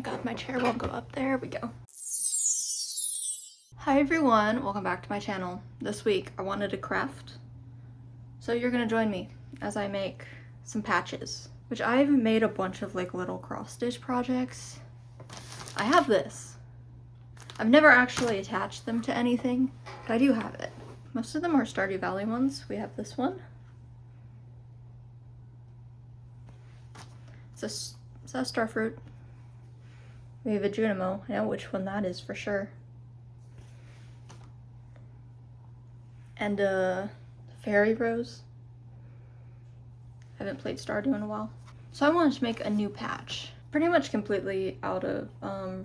God, my chair won't go up. There we go. Hi everyone, welcome back to my channel. This week I wanted to craft, so you're gonna join me as I make some patches, which I've made a bunch of like little cross stitch projects. I have this. I've never actually attached them to anything, but I do have it. Most of them are Stardew Valley ones. We have this one. It's a starfruit. We have a Junimo. I know which one that is for sure. And a fairy rose. I haven't played Stardew in a while. So I wanted to make a new patch. Pretty much completely out of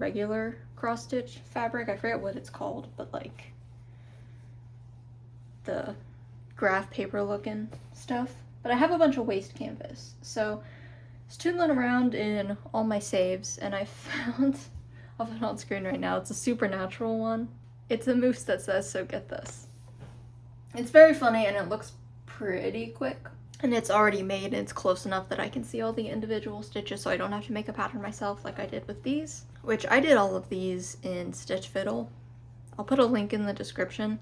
regular cross stitch fabric. I forget what it's called, but like the graph paper looking stuff. But I have a bunch of waste canvas. So I was tootling around in all my saves and I found, I'll put it on screen right now, it's a supernatural one. It's a moose that says, "So get this." It's very funny and it looks pretty quick. And it's already made and it's close enough that I can see all the individual stitches so I don't have to make a pattern myself like I did with these. Which I did all of these in Stitch Fiddle. I'll put a link in the description.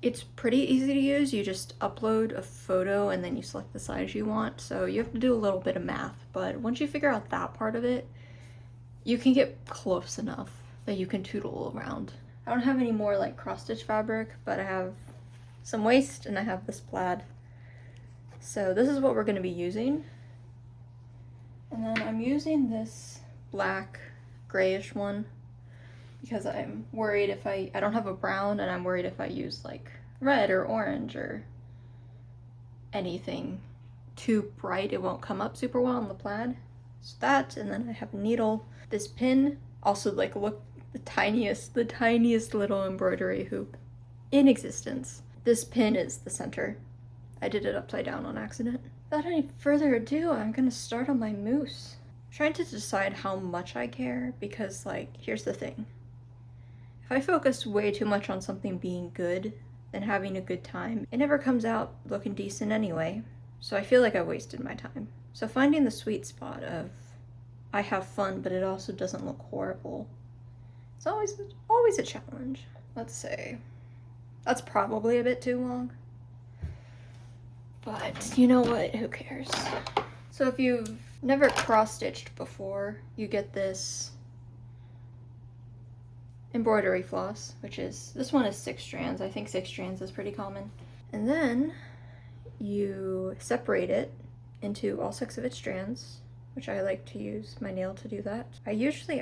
It's pretty easy to use. You just upload a photo and then you select the size you want. So you have to do a little bit of math, but once you figure out that part of it, you can get close enough that you can tootle around. I don't have any more like cross stitch fabric, but I have some waste and I have this plaid. So this is what we're going to be using. And then I'm using this black grayish one because I'm worried if I don't have a brown, and I'm worried if I use like red or orange or anything too bright, it won't come up super well on the plaid. So that, and then I have a needle. This pin, also like look, the tiniest little embroidery hoop in existence. This pin is the center. I did it upside down on accident. Without any further ado, I'm gonna start on my moose. I'm trying to decide how much I care because like, here's the thing. If I focus way too much on something being good and having a good time, it never comes out looking decent anyway. So I feel like I wasted my time. So finding the sweet spot of I have fun, but it also doesn't look horrible. It's always a challenge. Let's say, that's probably a bit too long. But you know what, who cares? So if you've never cross-stitched before, you get this embroidery floss, which is, this one is 6 strands. I think 6 strands is pretty common. And then you separate it into all 6 of its strands, which I like to use my nail to do that. I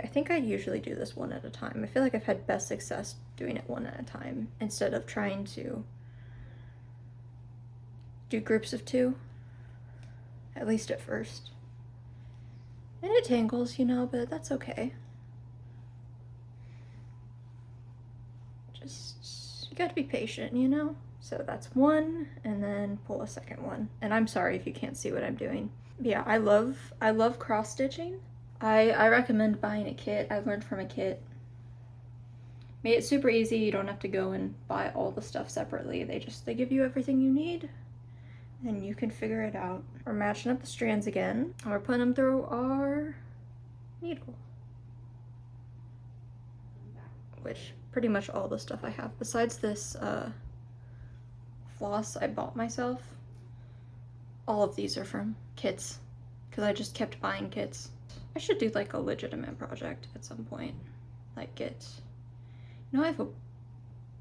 think I usually do this one at a time. I feel like I've had best success doing it one at a time instead of trying to do groups of 2, at least at first. And it tangles, you know, but that's okay. Just, you gotta be patient, you know? So that's 1, and then pull a second one. And I'm sorry if you can't see what I'm doing. Yeah, I love cross stitching. I recommend buying a kit. I learned from a kit. Made it super easy. You don't have to go and buy all the stuff separately. They give you everything you need and you can figure it out. We're matching up the strands again and we're putting them through our needle, which pretty much all the stuff I have besides this floss I bought myself. All of these are from kits because I just kept buying kits. I should do like a legitimate project at some point, like get, you know, I have a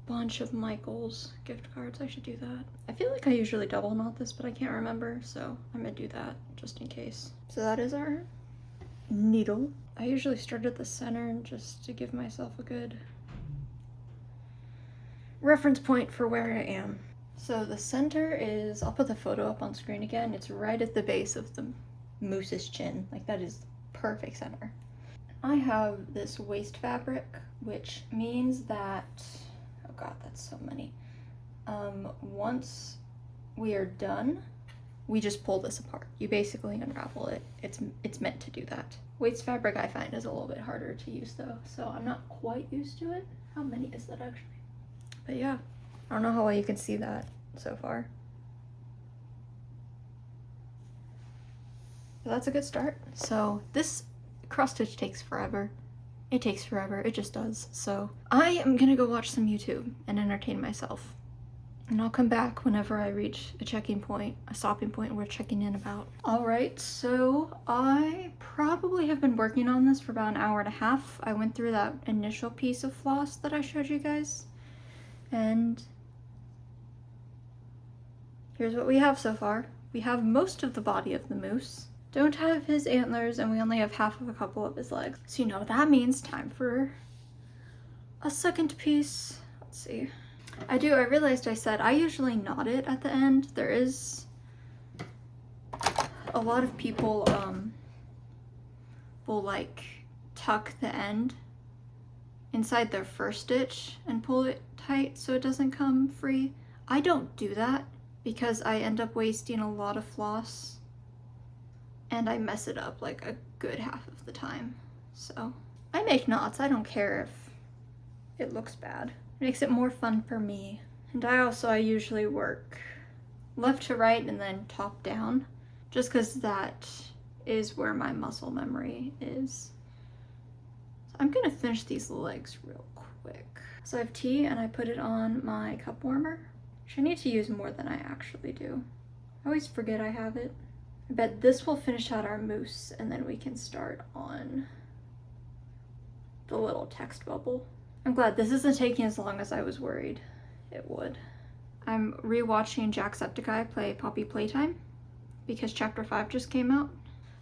bunch of Michael's gift cards. I should do that. I feel like I usually double knot this, but I can't remember, so I'm gonna do that just in case. So that is our needle. I usually start at the center just to give myself a good reference point for where I am. So the center is, I'll put the photo up on screen again, it's right at the base of the moose's chin. Like, that is perfect center. I have this waste fabric, which means that, oh god, that's so many. Once we are done, we just pull this apart. You basically unravel it. It's meant to do that. Waste fabric I find is a little bit harder to use though, so I'm not quite used to it. How many is that actually? But yeah, I don't know how well you can see that so far. But that's a good start. So this cross stitch takes forever. It takes forever, it just does. So I am gonna go watch some YouTube and entertain myself. And I'll come back whenever I reach a checking point, a stopping point we're checking in about. All right, so I probably have been working on this for about an hour and a half. I went through that initial piece of floss that I showed you guys. And here's what we have so far. We have most of the body of the moose. Don't have his antlers, and we only have half of a couple of his legs. So you know what that means. Time for a second piece. Let's see. I realized I said I usually knot it at the end. There is a lot of people will like tuck the end inside their first stitch and pull it tight so it doesn't come free. I don't do that because I end up wasting a lot of floss and I mess it up like a good half of the time. So I make knots. I don't care if it looks bad. It makes it more fun for me. And I usually work left to right and then top down, just because that is where my muscle memory is. So I'm gonna finish these legs real quick. So I have tea and I put it on my cup warmer, which I need to use more than I actually do. I always forget I have it. I bet this will finish out our moose and then we can start on the little text bubble. I'm glad this isn't taking as long as I was worried it would. I'm rewatching Jacksepticeye play Poppy Playtime because chapter 5 just came out.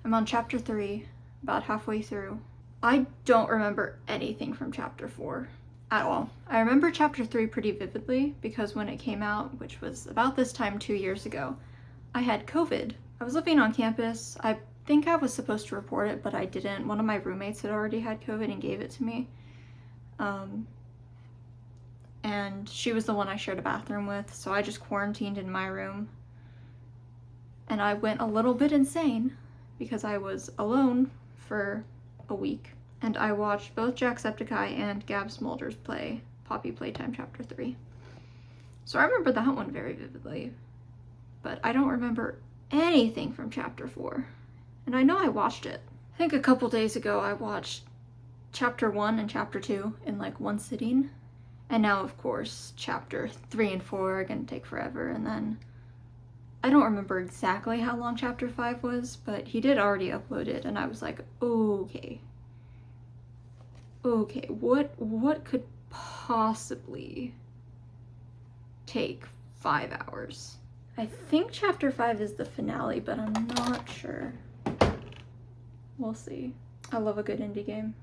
I'm on chapter 3, about halfway through. I don't remember anything from chapter 4 at all. I remember chapter 3 pretty vividly because when it came out, which was about this time 2 years ago, I had COVID. I was living on campus. I think I was supposed to report it, but I didn't. One of my roommates had already had COVID and gave it to me. And she was the one I shared a bathroom with, so I just quarantined in my room. And I went a little bit insane because I was alone for a week. And I watched both Jacksepticeye and Gab Smolders play Poppy Playtime Chapter 3. So I remember that one very vividly, but I don't remember anything from Chapter 4. And I know I watched it. I think a couple days ago I watched Chapter 1 and Chapter 2 in like one sitting. And now, of course, Chapter 3 and 4 are gonna take forever. And then I don't remember exactly how long Chapter 5 was, but he did already upload it. And I was like, okay, what could possibly take 5 hours? I think Chapter 5 is the finale, but I'm not sure. We'll see. I love a good indie game.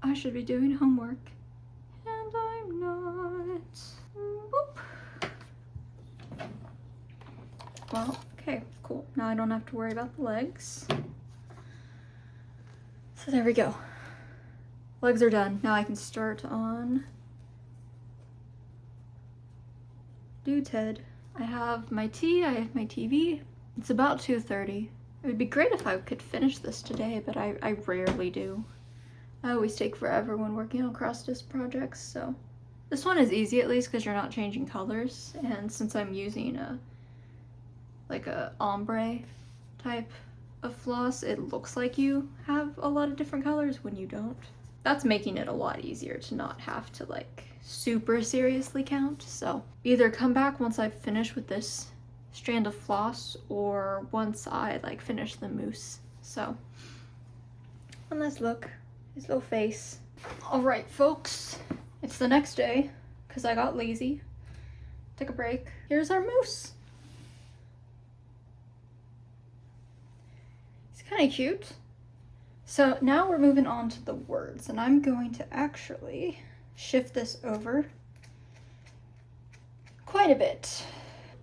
I should be doing homework, and I'm not. Boop. Well, okay, cool. Now I don't have to worry about the legs. So there we go. Legs are done. Now I can start on Dude's head. I have my tea, I have my TV. It's about 2:30. It would be great if I could finish this today, but I rarely do. I always take forever when working on cross-stitch projects, so. This one is easy at least because you're not changing colors, and since I'm using a ombre type of floss, it looks like you have a lot of different colors when you don't. That's making it a lot easier to not have to like super seriously count, so either come back once I've finished with this strand of floss or once I like finish the moose. So one last look, his little face. All right, folks, it's the next day because I got lazy, took a break. Here's our moose. He's kind of cute. So now we're moving on to the words, and I'm going to actually shift this over quite a bit.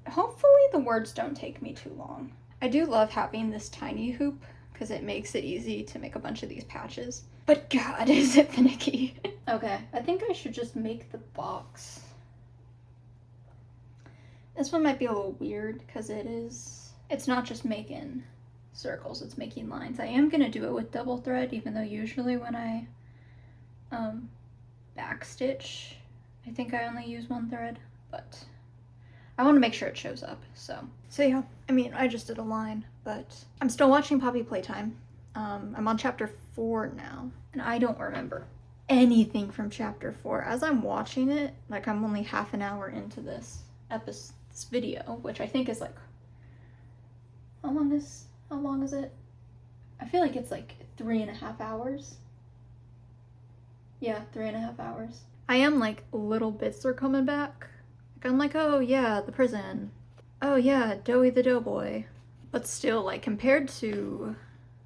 Hopefully the words don't take me too long. I do love having this tiny hoop because it makes it easy to make a bunch of these patches. But God, is it finicky. Okay, I think I should just make the box. This one might be a little weird because it's not just making circles, it's making lines. I am gonna do it with double thread, even though usually when I backstitch, I think I only use one thread, but I want to make sure it shows up. So yeah, I mean, I just did a line, but I'm still watching Poppy Playtime. I'm on chapter 4 now, and I don't remember anything from chapter 4. As I'm watching it, like I'm only half an hour into this video, which I think is like, how long is it? I feel like it's like 3.5 hours. Yeah, 3.5 hours. I am like, little bits are coming back. Like I'm like, oh yeah, the prison. Oh yeah, Doughy the Doughboy. But still, like compared to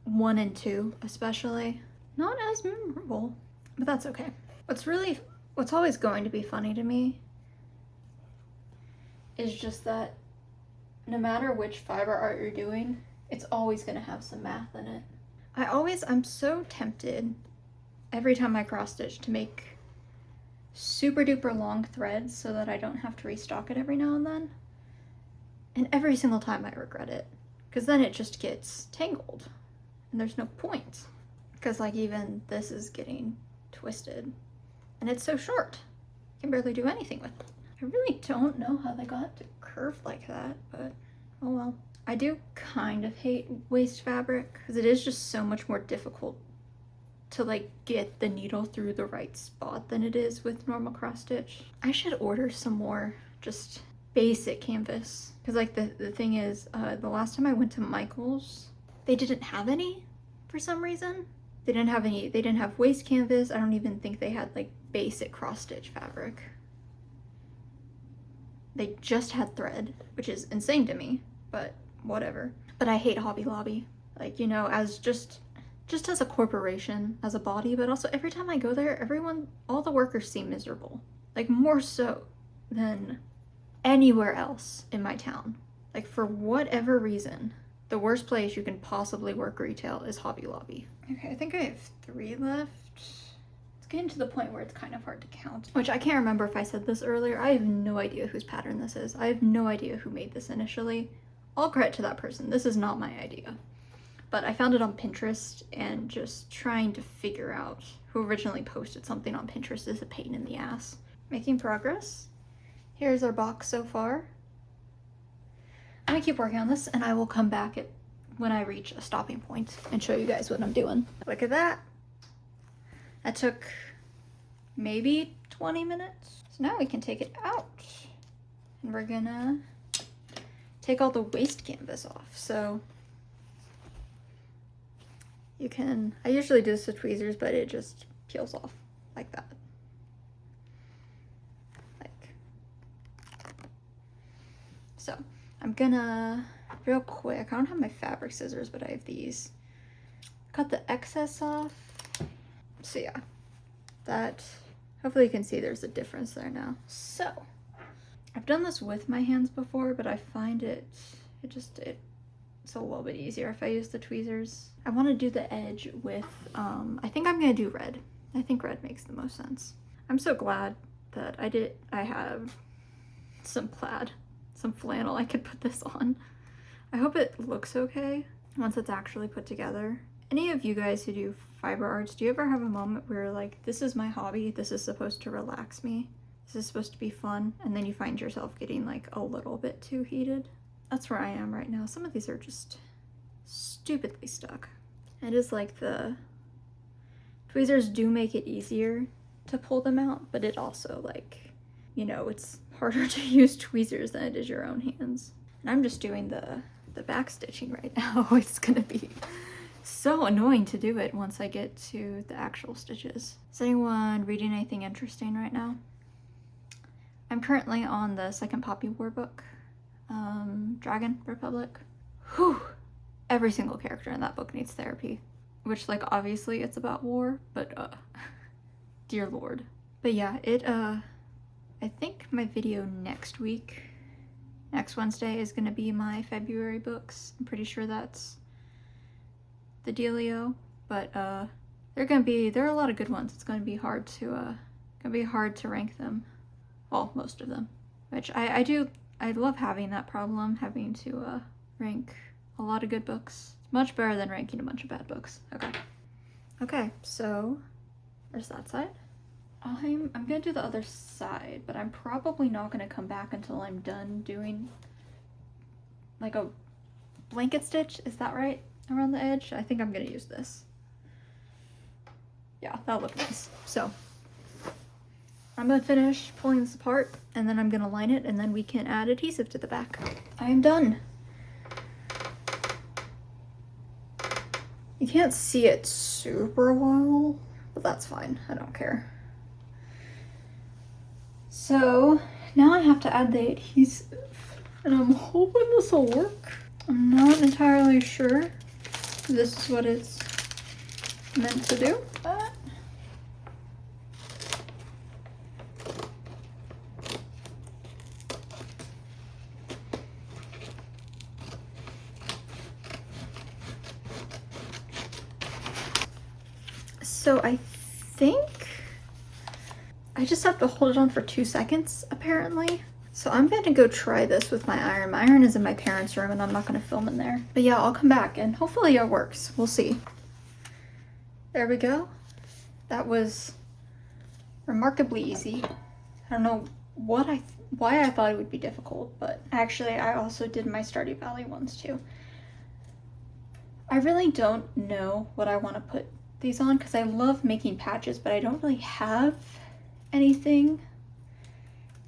1 and 2 especially, not as memorable. But that's okay. What's always going to be funny to me is just that no matter which fiber art you're doing, it's always going to have some math in it. I'm so tempted every time I cross stitch to make super duper long threads so that I don't have to restock it every now and then. And every single time I regret it, because then it just gets tangled and there's no point. Because like even this is getting twisted and it's so short. I can barely do anything with it. I really don't know how they got to curve like that, but oh well. I do kind of hate waste fabric because it is just so much more difficult to like get the needle through the right spot than it is with normal cross stitch. I should order some more just basic canvas because like the thing is the last time I went to Michael's, they didn't have any for some reason. They didn't have waste canvas. I don't even think they had like basic cross stitch fabric. They just had thread, which is insane to me, but whatever. But I hate Hobby Lobby, like, you know, as just as a corporation, as a body, but also every time I go there, all the workers seem miserable, like more so than anywhere else in my town. Like for whatever reason, the worst place you can possibly work retail is Hobby Lobby. Okay, I think I have 3 left. It's getting to the point where it's kind of hard to count, which I can't remember if I said this earlier. I have no idea whose pattern this is. I have no idea who made this initially. All credit to that person. This is not my idea. But I found it on Pinterest, and just trying to figure out who originally posted something on Pinterest is a pain in the ass. Making progress. Here's our box so far. I'm gonna keep working on this, and I will come back when I reach a stopping point and show you guys what I'm doing. Look at that. That took maybe 20 minutes. So now we can take it out. And we're gonna take all the waste canvas off. So you can, I usually do this with tweezers, but it just peels off like that. Like, so I'm gonna, real quick, I don't have my fabric scissors, but I have these. Cut the excess off. So yeah, that, hopefully you can see there's a difference there now. So, I've done this with my hands before, but I find it's a little bit easier if I use the tweezers. I want to do the edge with, I think I'm gonna do red. I think red makes the most sense. I'm so glad that I have some plaid, some flannel I could put this on. I hope it looks okay once it's actually put together. Any of you guys who do fiber arts, do you ever have a moment where like, this is my hobby, this is supposed to relax me, this is supposed to be fun, and then you find yourself getting like a little bit too heated? That's where I am right now. Some of these are just stupidly stuck. It is like the tweezers do make it easier to pull them out, but it also, like, you know, it's harder to use tweezers than it is your own hands. And I'm just doing the back stitching right now. It's gonna be so annoying to do it once I get to the actual stitches. Is anyone reading anything interesting right now? I'm currently on the second Poppy War book, Dragon Republic. Whew! Every single character in that book needs therapy. Which, like, obviously it's about war, but, dear lord. But yeah, I think my video next week, next Wednesday, is gonna be my February books. I'm pretty sure that's the dealio, but, there are a lot of good ones. It's gonna be hard to rank them. Well, most of them. Which I love having that problem, having to, rank a lot of good books. It's much better than ranking a bunch of bad books. Okay, so there's that side. I'm gonna do the other side, but I'm probably not gonna come back until I'm done doing like a blanket stitch. Is that right? around the edge. I think I'm gonna use this. Yeah, that'll look nice. So I'm gonna finish pulling this apart and then I'm gonna line it and then we can add adhesive to the back. I am done. You can't see it super well, but that's fine. I don't care. So now I have to add the adhesive and I'm hoping this will work. I'm not entirely sure if this is what it's meant to do, but so I think I just have to hold it on for 2 seconds, apparently. So I'm going to go try this with my iron. My iron is in my parents' room and I'm not going to film in there. But yeah, I'll come back and hopefully it works. We'll see. There we go. That was remarkably easy. I don't know why I thought it would be difficult, but actually I also did my Strawbizzy ones too. I really don't know what I want to put these on because I love making patches, but I don't really have anything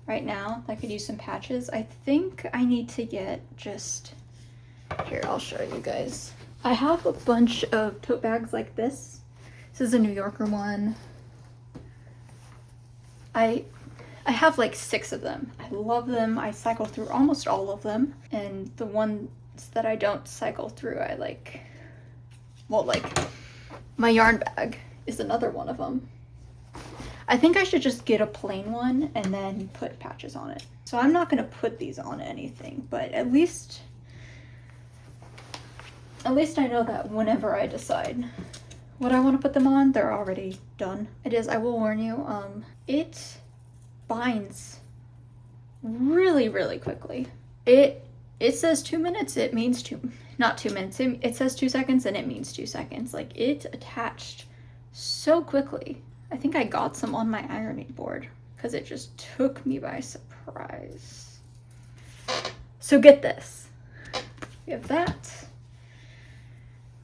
right now that could use some patches. I think I need to get just, here, I'll show you guys. I have a bunch of tote bags like this. This is a New Yorker one. I have like 6 of them. I love them. I cycle through almost all of them. And the ones that I don't cycle through, I like, well, like my yarn bag is another one of them. I think I should just get a plain one and then put patches on it. So I'm not gonna put these on anything, but at least I know that whenever I decide what I want to put them on, they're already done. It is, I will warn you, it binds really, really quickly. It says 2 minutes, it means not 2 minutes. It says 2 seconds and it means 2 seconds. Like, it attached so quickly. I think I got some on my ironing board because it just took me by surprise. So get this. We have that.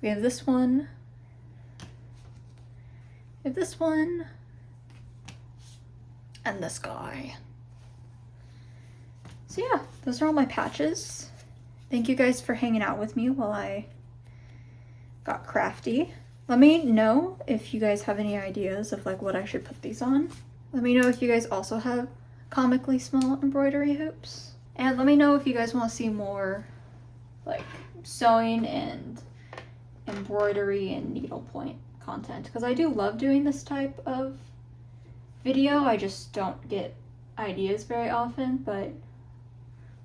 We have this one. We have this one. And this guy. So yeah, those are all my patches. Thank you guys for hanging out with me while I got crafty. Let me know if you guys have any ideas of like what I should put these on. Let me know if you guys also have comically small embroidery hoops. And let me know if you guys want to see more like sewing and embroidery and needlepoint content, because I do love doing this type of video. I just don't get ideas very often, but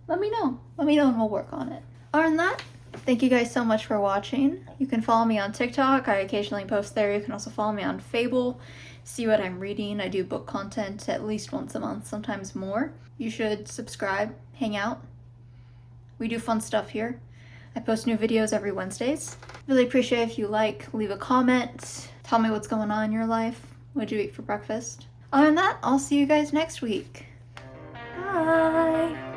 let me know. Let me know and we'll work on it. Other than that, thank you guys so much for watching. You can follow me on TikTok. I occasionally post there. You can also follow me on Fable. See what I'm reading. I do book content at least once a month, sometimes more. You should subscribe, hang out. We do fun stuff here. I post new videos every Wednesdays. Really appreciate if you leave a comment. Tell me what's going on in your life. What'd you eat for breakfast? Other than that, I'll see you guys next week. Bye.